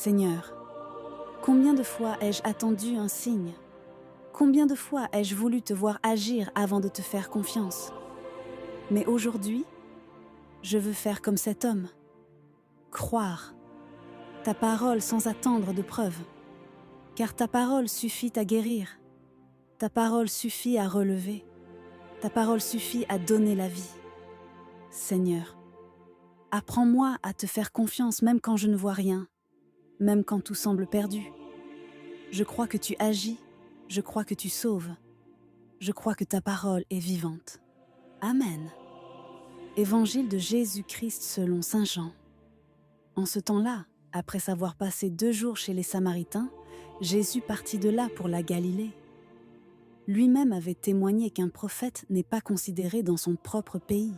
Seigneur, combien de fois ai-je attendu un signe? Combien de fois ai-je voulu te voir agir avant de te faire confiance? Mais aujourd'hui, je veux faire comme cet homme, croire ta parole sans attendre de preuves, car ta parole suffit à guérir, ta parole suffit à relever, ta parole suffit à donner la vie. Seigneur, apprends-moi à te faire confiance même quand je ne vois rien, même quand tout semble perdu. Je crois que tu agis, je crois que tu sauves, je crois que ta parole est vivante. Amen. Évangile de Jésus-Christ selon saint Jean. En ce temps-là, après s'avoir passé 2 jours chez les Samaritains, Jésus partit de là pour la Galilée. Lui-même avait témoigné qu'un prophète n'est pas considéré dans son propre pays.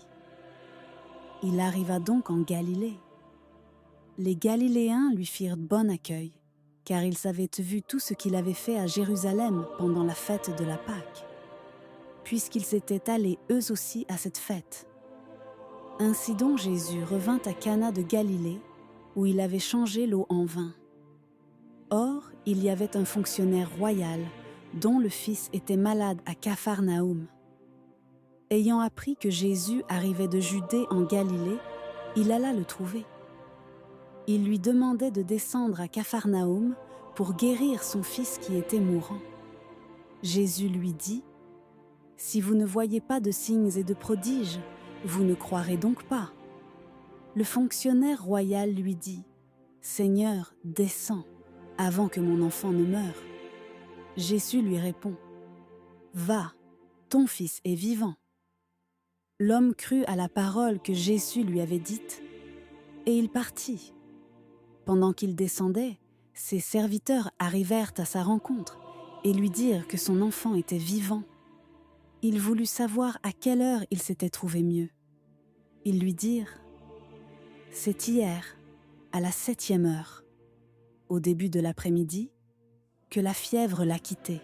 Il arriva donc en Galilée. Les Galiléens lui firent bon accueil, car ils avaient vu tout ce qu'il avait fait à Jérusalem pendant la fête de la Pâque, puisqu'ils étaient allés eux aussi à cette fête. Ainsi donc Jésus revint à Cana de Galilée, où il avait changé l'eau en vin. Or, il y avait un fonctionnaire royal, dont le fils était malade à Capharnaüm. Ayant appris que Jésus arrivait de Judée en Galilée, il alla le trouver. Il lui demandait de descendre à Capharnaüm pour guérir son fils qui était mourant. Jésus lui dit : « Si vous ne voyez pas de signes et de prodiges, vous ne croirez donc pas. » Le fonctionnaire royal lui dit : « Seigneur, descends, avant que mon enfant ne meure. » Jésus lui répond : « Va, ton fils est vivant. » L'homme crut à la parole que Jésus lui avait dite, et il partit. Pendant qu'il descendait, ses serviteurs arrivèrent à sa rencontre et lui dirent que son enfant était vivant. Il voulut savoir à quelle heure il s'était trouvé mieux. Ils lui dirent : « C'est hier, à la 7e heure, au début de l'après-midi, que la fièvre l'a quitté. »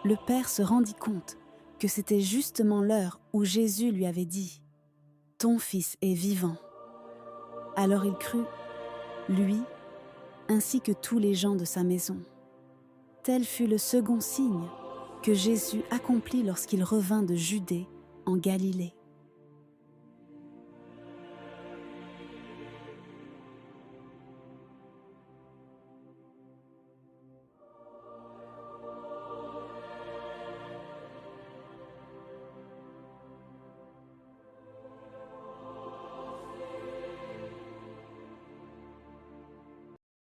Le père se rendit compte que c'était justement l'heure où Jésus lui avait dit : « Ton fils est vivant. » Alors il crut, lui, ainsi que tous les gens de sa maison. Tel fut le second signe que Jésus accomplit lorsqu'il revint de Judée en Galilée.